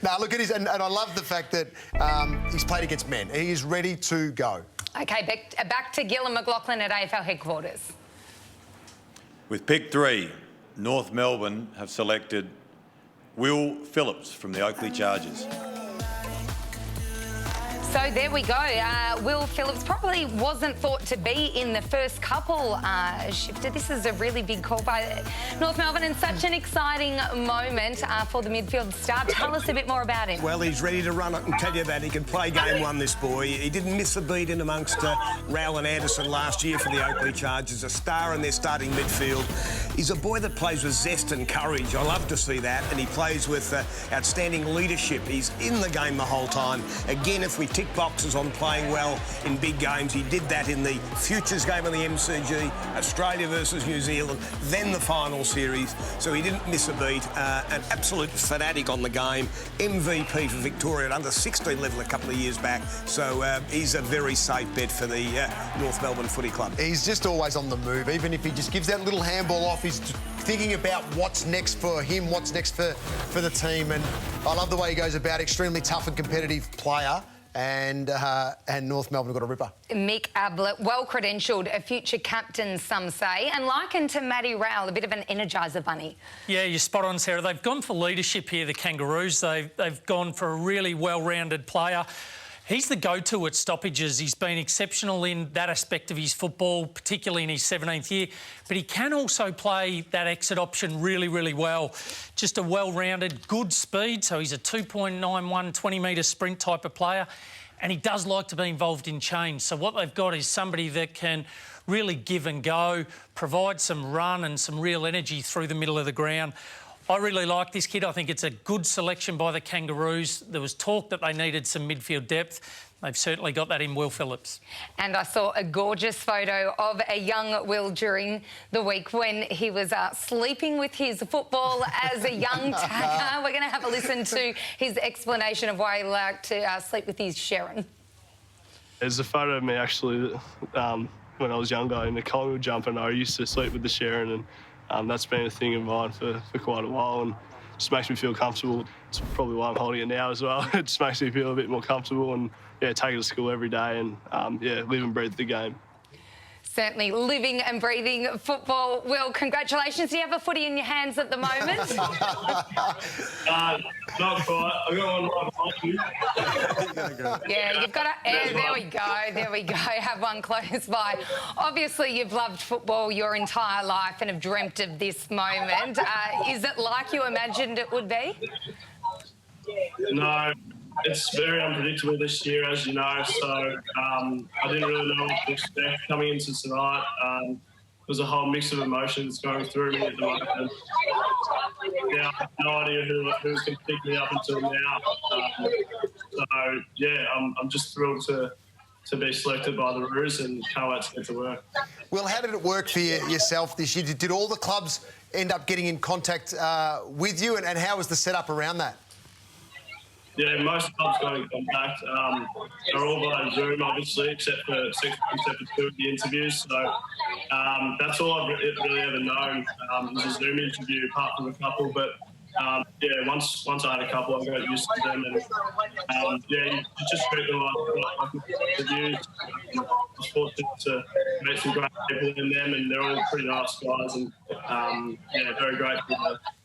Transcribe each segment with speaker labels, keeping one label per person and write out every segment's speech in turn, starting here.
Speaker 1: No, look at his... And I love the fact that he's played against men. He is ready to go.
Speaker 2: OK, back to Gil and McLaughlin at AFL headquarters.
Speaker 3: With pick 3, North Melbourne have selected Will Phillips from the Oakley Chargers.
Speaker 2: So there we go. Will Phillips probably wasn't thought to be in the first couple, Shifter. This is a really big call by North Melbourne and such an exciting moment for the midfield star. Tell us a bit more about him.
Speaker 4: Well, he's ready to run it and tell you that. He can play game one, this boy. He didn't miss a beat in amongst Rowell and Anderson last year for the Oakley Chargers. A star in their starting midfield. He's a boy that plays with zest and courage. I love to see that. And he plays with outstanding leadership. He's in the game the whole time. Again, if we tick boxes on playing well in big games, he did that in the Futures game on the MCG, Australia versus New Zealand, then the final series. So he didn't miss a beat. An absolute fanatic on the game. MVP for Victoria at under 16 level a couple of years back. So he's a very safe bet for the North Melbourne Footy Club.
Speaker 1: He's just always on the move. Even if he just gives that little handball off, he's thinking about what's next for him, what's next for the team. And I love the way he goes about. Extremely tough and competitive player. And North Melbourne got a ripper.
Speaker 2: Mick Ablett, well-credentialed, a future captain, some say, and likened to Matty Rowell, a bit of an energiser bunny.
Speaker 5: Yeah, you're spot on, Sarah. They've gone for leadership here, the Kangaroos. They've gone for a really well-rounded player. He's the go-to at stoppages. He's been exceptional in that aspect of his football, particularly in his 17th year. But he can also play that exit option really, really well. Just a well-rounded, good speed. So he's a 2.91, 20-metre sprint type of player. And he does like to be involved in change. So what they've got is somebody that can really give and go, provide some run and some real energy through the middle of the ground. I really like this kid. I think it's a good selection by the Kangaroos. There was talk that they needed some midfield depth. They've certainly got that in Will Phillips. And I saw a gorgeous photo of a young Will during the week when he was sleeping with his football as a young tagger. We're going to have a listen to his explanation of why he liked to sleep with his Sharon.
Speaker 6: There's a photo of me, actually, when I was younger in the Collingwood jumper, and I used to sleep with the Sharon, and that's been a thing of mine for quite a while, and just makes me feel comfortable. It's probably why I'm holding it now as well. It just makes me feel a bit more comfortable and, yeah, take it to school every day and, yeah, live and breathe the game.
Speaker 2: Certainly living and breathing football. Will, congratulations. Do you have a footy in your hands at the moment?
Speaker 6: Not quite. I've got one right behind you.
Speaker 2: Yeah, you've got to... there we go. There we go. Have one close by. Obviously, you've loved football your entire life and have dreamt of this moment. Is it like you imagined it would be?
Speaker 6: No. It's very unpredictable this year, as you know, so I didn't really know what to expect coming into tonight. There was a whole mix of emotions going through me at the moment. Yeah, I have no idea who's going to pick me up until now. So, yeah, I'm just thrilled to be selected by the Roos and can't wait to get to work.
Speaker 1: Well, how did it work for yourself this year? Did all the clubs end up getting in contact with you, and how was the setup around that?
Speaker 6: Yeah, most clubs got in contact. They're all via Zoom, obviously, except for two of the interviews. So that's all I've really ever known. It was a Zoom interview, apart from a couple. But yeah, once I had a couple, I got used to them. And yeah, you just treat them like interviews. I was fortunate to meet some great people in them, and they're all pretty nice guys. And yeah, very grateful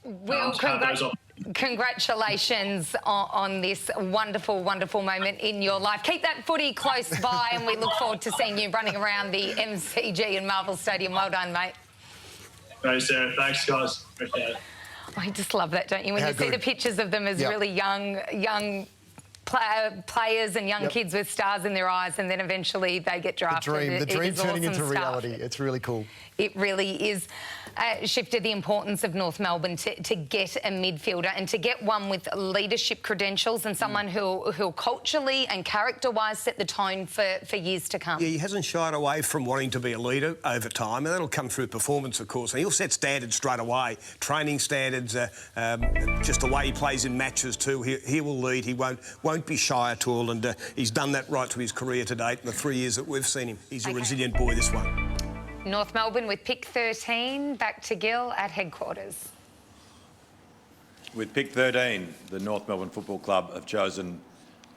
Speaker 6: to have those opportunities.
Speaker 2: Congratulations on this wonderful, wonderful moment in your life. Keep that footy close by and we look forward to seeing you running around the MCG and Marvel Stadium. Well done, mate.
Speaker 6: Thanks, Sarah. Thanks, guys. Appreciate it.
Speaker 2: I just love that, don't you? When you see the pictures of them as really young players and young kids with stars in their eyes, and then eventually they get drafted.
Speaker 1: The dream turning
Speaker 2: awesome
Speaker 1: into reality. It's really cool.
Speaker 2: It really is. Shifted the importance of North Melbourne to get a midfielder and to get one with leadership credentials and someone who'll culturally and character-wise set the tone for years to come.
Speaker 4: Yeah, he hasn't shied away from wanting to be a leader over time, and that'll come through performance, of course. And he'll set standards straight away, training standards, just the way he plays in matches too. He will lead. He won't be shy at all, and he's done that right to his career to date in the 3 years that we've seen him. He's a resilient boy, this one.
Speaker 2: North Melbourne with pick 13, back to Gil at headquarters.
Speaker 3: With pick 13, the North Melbourne Football Club have chosen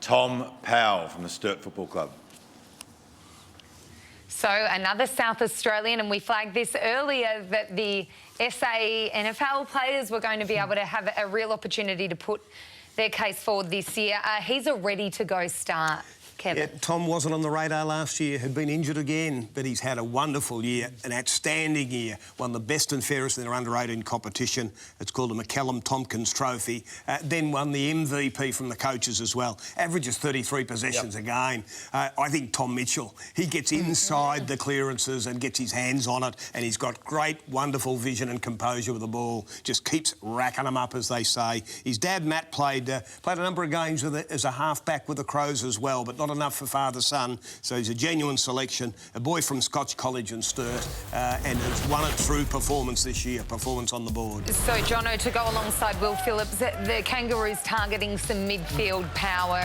Speaker 3: Tom Powell from the Sturt Football Club.
Speaker 2: So another South Australian, and we flagged this earlier that the SA NFL players were going to be able to have a real opportunity to put their case forward this year. He's a ready-to-go start. Kevin.
Speaker 4: Yeah, Tom wasn't on the radar last year, had been injured again, but he's had a wonderful year, an outstanding year, won the best and fairest in their under-18 competition. It's called the McCallum-Tompkins Trophy. Then won the MVP from the coaches as well. Averages 33 possessions a game. I think Tom Mitchell, he gets inside the clearances and gets his hands on it, and he's got great, wonderful vision and composure with the ball. Just keeps racking them up, as they say. His dad, Matt, played a number of games as a half-back with the Crows as well, but not enough for father-son, so he's a genuine selection. A boy from Scotch College and Sturt, and has won it through performance this year, performance on the board.
Speaker 2: So, Jono, to go alongside Will Phillips, the Kangaroos targeting some midfield power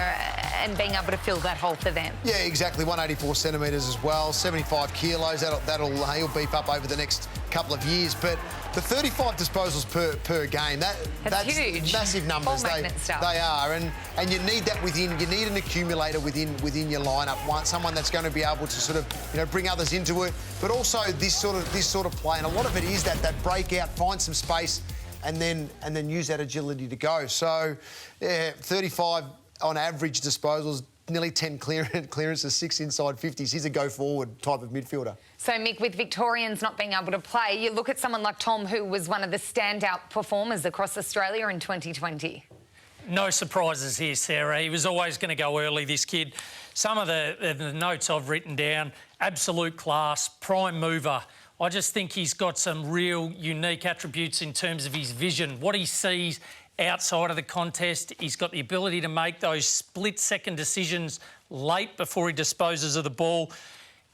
Speaker 2: and being able to fill that hole for them.
Speaker 1: Yeah, exactly. 184 centimetres as well, 75 kilos. He'll beef up over the next couple of years. But the 35 disposals per game, that's
Speaker 2: huge.
Speaker 1: Massive numbers. They are, and you need that within. You need an accumulator within your lineup. Someone that's going to be able to sort of bring others into it, but also this sort of play. And a lot of it is that breakout, find some space, and then use that agility to go. So, yeah, 35 on average disposals. Nearly 10 clearances, 6 inside 50s. He's a go-forward type of midfielder. So, Mick, with Victorians not being able to play, you look at someone like Tom, who was one of the standout performers across Australia in 2020.
Speaker 5: No surprises here, Sarah. He was always going to go early, this kid. Some of the notes I've written down, absolute class, prime mover. I just think he's got some real unique attributes in terms of his vision, what he sees outside of the contest. He's got the ability to make those split-second decisions late before he disposes of the ball.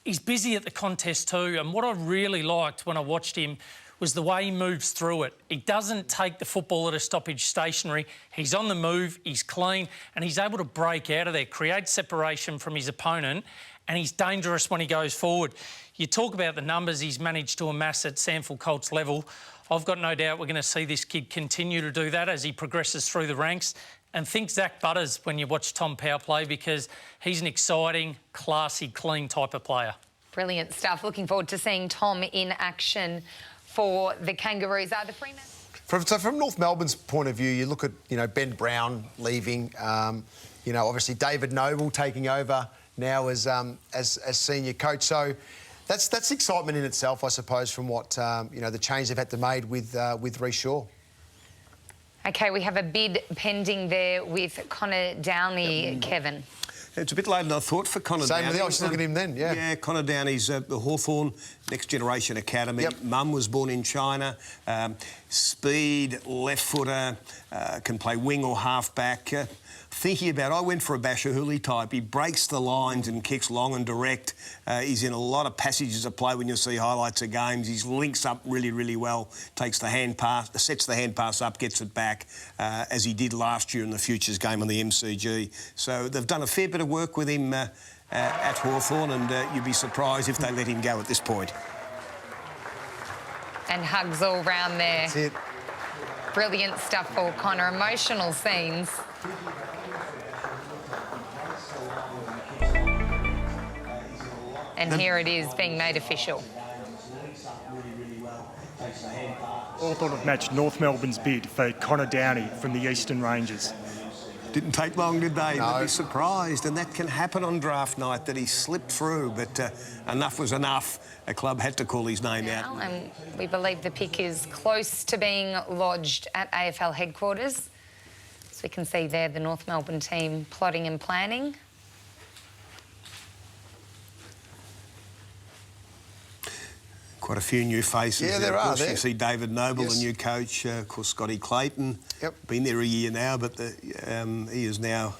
Speaker 5: He's busy at the contest too, and what I really liked when I watched him was the way he moves through it. He doesn't take the football at a stoppage stationary. He's on the move, he's clean, and he's able to break out of there, create separation from his opponent, and he's dangerous when he goes forward. You talk about the numbers he's managed to amass at Sandford Colts level. I've got no doubt we're going to see this kid continue to do that as he progresses through the ranks. And think Zach Butters when you watch Tom Powell play, because he's an exciting, classy, clean type of player.
Speaker 2: Brilliant stuff. Looking forward to seeing Tom in action for the Kangaroos. The Freeman.
Speaker 1: So from North Melbourne's point of view, you look at, Ben Brown leaving, obviously David Noble taking over now as senior coach. So that's excitement in itself, I suppose, from what, the change they've had to make with Rhys Shaw.
Speaker 2: OK, we have a bid pending there with Connor Downey, Kevin.
Speaker 4: It's a bit later than I thought for Connor Downey.
Speaker 1: Same with I was looking at him then, yeah.
Speaker 4: Yeah, Connor Downey's the Hawthorn Next Generation Academy. Mum was born in China. Speed, left footer, can play wing or half-back. Thinking about, I went for a Bashahuli type. He breaks the lines and kicks long and direct. He's in a lot of passages of play when you see highlights of games. He links up really, really well, takes the hand pass, sets the hand pass up, gets it back, as he did last year in the Futures game on the MCG. So they've done a fair bit of work with him at Hawthorn, and you'd be surprised if they let him go at this point.
Speaker 2: And hugs all round there.
Speaker 1: That's it.
Speaker 2: Brilliant stuff for Connor. Emotional scenes. And here it is being made official.
Speaker 7: All thought it matched North Melbourne's bid for Connor Downey from the Eastern Rangers.
Speaker 4: Didn't take long, did they?
Speaker 1: No.
Speaker 4: They'd be surprised, and that can happen on draft night, that he slipped through, but enough was enough. A club had to call his name out.
Speaker 2: And we believe the pick is close to being lodged at AFL headquarters. So we can see there the North Melbourne team plotting and planning.
Speaker 4: Quite a few new faces.
Speaker 1: Yeah, there are.
Speaker 4: You see David Noble, the new coach. Of course, Scotty Clayton. Been there a year now, but he is now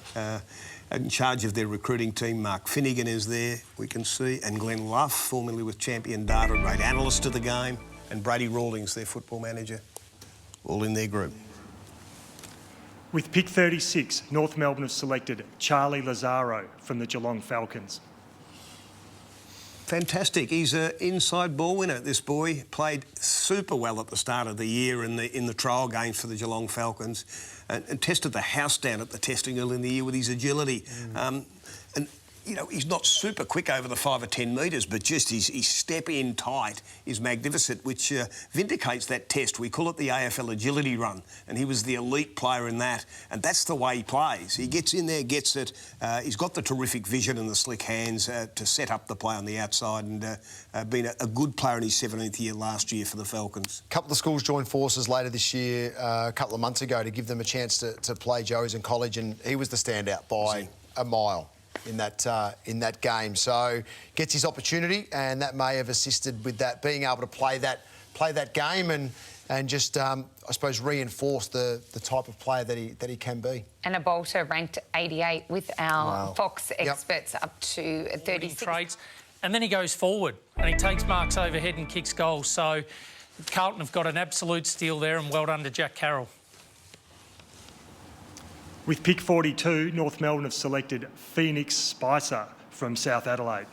Speaker 4: in charge of their recruiting team. Mark Finnegan is there, we can see. And Glenn Luff, formerly with Champion Data, a great analyst of the game. And Brady Rawlings, their football manager. All in their group.
Speaker 7: With pick 36, North Melbourne have selected Charlie Lazzaro from the Geelong Falcons.
Speaker 4: Fantastic. He's an inside ball winner. This boy played super well at the start of the year in the trial games for the Geelong Falcons, and tested the house down at the testing early in the year with his agility. And you know, he's not super quick over the 5 or 10 metres, but just his step in tight is magnificent, which vindicates that test. We call it the AFL agility run, and he was the elite player in that, and that's the way he plays. He gets in there, gets it. He's got the terrific vision and the slick hands to set up the play on the outside, and been a good player in his 17th year last year for the Falcons.
Speaker 1: A couple of schools joined forces later this year, a couple of months ago, to give them a chance to play Joey's in college, and he was the standout by a mile in that game. So gets his opportunity, and that may have assisted with that, being able to play that game and just I suppose reinforce the type of player that he can be.
Speaker 2: And a bolter ranked 88 with our Fox experts, up to 36.
Speaker 5: Trades, and then he goes forward and he takes marks overhead and kicks goals. So Carlton have got an absolute steal there, and well done to Jack Carroll.
Speaker 7: With pick 42, North Melbourne have selected Phoenix Spicer from South Adelaide.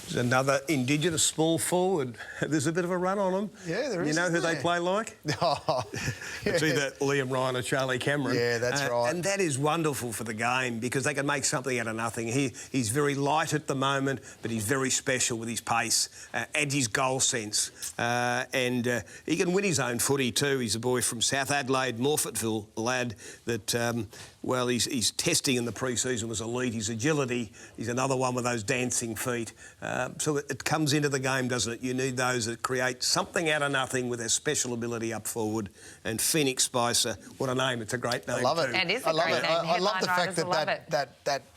Speaker 4: There's another Indigenous small forward. There's a bit of a run on them.
Speaker 1: Yeah, there is.
Speaker 4: You know who they play like? It's either Liam Ryan or Charlie Cameron.
Speaker 1: Yeah, that's right.
Speaker 4: And that is wonderful for the game, because they can make something out of nothing. He's very light at the moment, but he's very special with his pace and his goal sense. And he can win his own footy too. He's a boy from South Adelaide, Morfettville, a lad that, well, his testing in the pre-season was elite. His agility, he's another one with those dancing feet. So it comes into the game, doesn't it? You need those that create something out of nothing with their special ability up forward. And Phoenix Spicer, what a name. It's a great name.
Speaker 1: I love it.
Speaker 2: It is
Speaker 1: I
Speaker 2: a
Speaker 1: love
Speaker 2: great
Speaker 1: it.
Speaker 2: name.
Speaker 1: I love the fact
Speaker 2: Headline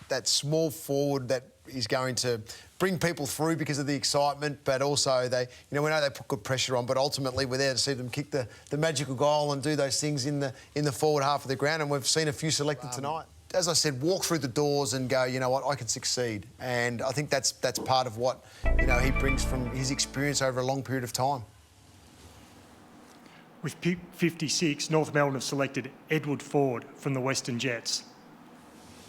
Speaker 1: that small forward that is going to bring people through because of the excitement, but also we know they put good pressure on, but ultimately we're there to see them kick the magical goal and do those things in the forward half of the ground, and we've seen a few selected tonight. As I said, walk through the doors and go, you know what, I can succeed. And I think that's part of what, he brings from his experience over a long period of time.
Speaker 7: With pick 56, North Melbourne have selected Edward Ford from the Western Jets.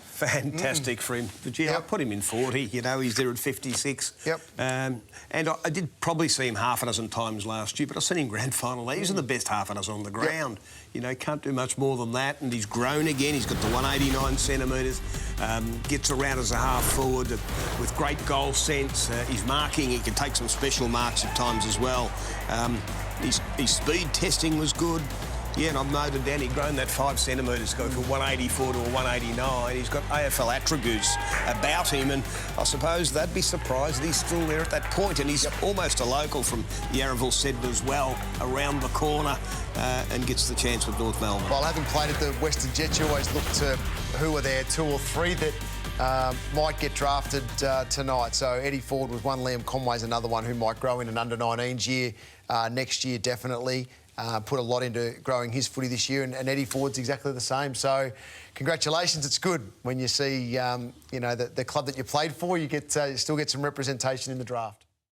Speaker 4: Fantastic for him. But yeah, I put him in 40. He's there at 56.
Speaker 1: Yep.
Speaker 4: And I did probably see him half a dozen times last year, but I've seen him grand final. He's in the best half a dozen on the ground. Can't do much more than that. And he's grown again. He's got the 189 centimetres. Gets around as a half forward with great goal sense. His marking, he can take some special marks at times as well. His speed testing was good. Yeah, and I've noted down he's grown that 5 centimetres, going from 184 to a 189. He's got AFL attributes about him, and I suppose they'd be surprised that he's still there at that point. And he's almost a local from Yarraville Sedna as well, around the corner, and gets the chance with North Melbourne.
Speaker 1: Well, having played at the Western Jets, you always look to who are there, 2 or 3 that might get drafted tonight. So Eddie Ford was one, Liam Conway's another one who might grow in an under-19s year next year, definitely. Put a lot into growing his footy this year, and Eddie Ford's exactly the same. So, congratulations. It's good when you see, the club that you played for, you still get some representation in the draft.